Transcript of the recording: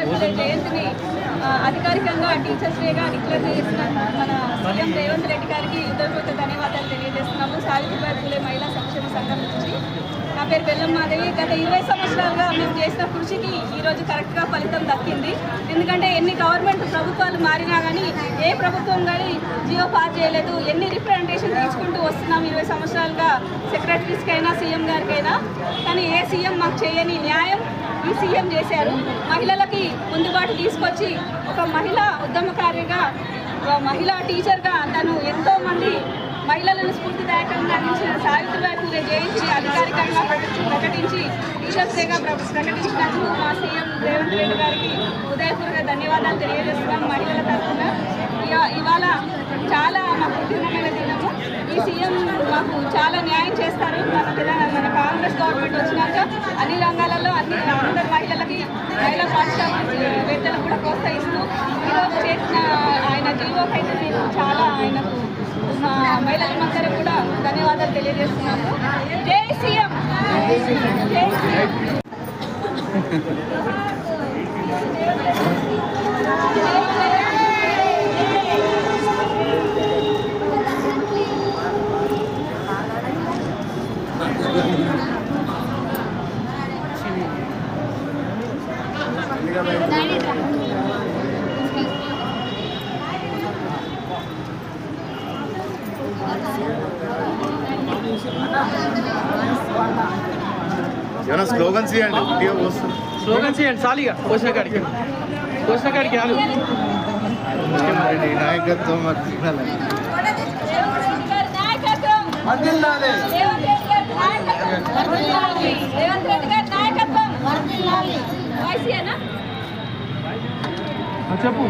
పూలే జయంతిని అధికారికంగా టీచర్స్ డేగా డిక్లేర్ చేసిన మన సీఎం రేవంత్ రెడ్డి గారికి హృదయపూర్వక ధన్యవాదాలు తెలియజేస్తున్నాము. సావిత్రిబాయి పూలే మహిళా సంక్షేమ సంఘం నుంచి. నా పేరు బెల్లం మాధవి. గత 20 సంవత్సరాలుగా మేము చేసిన కృషికి ఈరోజు కరెక్ట్గా ఫలితం దక్కింది. ఎందుకంటే ఎన్ని గవర్నమెంట్ ప్రభుత్వాలు మారినా కానీ ఏ ప్రభుత్వం కానీ జియో పాస్ చేయలేదు. ఎన్ని రిప్రజెంటేషన్ తీసుకుంటూ వస్తున్నాం 20 సంవత్సరాలుగా సెక్రటరీస్కైనా సీఎం గారికైనా. కానీ ఏ సీఎం మాకు చేయని న్యాయం ఈ సీఎం చేశారు. మహిళలకి ముందుబాటు తీసుకొచ్చి ఒక మహిళా ఉద్యమకారిగా మహిళా టీచర్గా తను ఎంతోమంది మహిళలను స్ఫూర్తిదాయకంగా అందించిన సావిత్రిబాయి పూలే జయంతి అధికారికంగా ప్రకటించి టీచర్స్ డేగా ప్రకటించినందుకు మా సీఎం రేవంత్ రెడ్డి గారికి హృదయపూర్వక ధన్యవాదాలు తెలియజేస్తున్నాం. మహిళల తరఫున ఇవాళ చాలా మాకు ఉద్యమమైన దినము. ఈ సీఎం మాకు చాలా న్యాయం చేస్తారు. మన కాంగ్రెస్ గవర్నమెంట్ వచ్చినాక అన్ని రంగాలలో అందరు మహిళలకి మహిళా పాఠశాలకు కూడా ప్రోత్సహిస్తూ ఈరోజు చేసిన ఆయన జీవోకైతే నేను చాలా ఆయనకు మా మహిళలందరూ కూడా ధన్యవాదాలు తెలియజేస్తున్నాము. జై సీఎం. జై సీఎం. ఏమైనా స్లోగన్స్ ఇవ్వండి. స్లోగన్స్ ఇవ్వండి సాలిగా వచ్చిన కాడికి కాదు. ముఖ్యమంత్రి నాయకత్వం చెప్పు.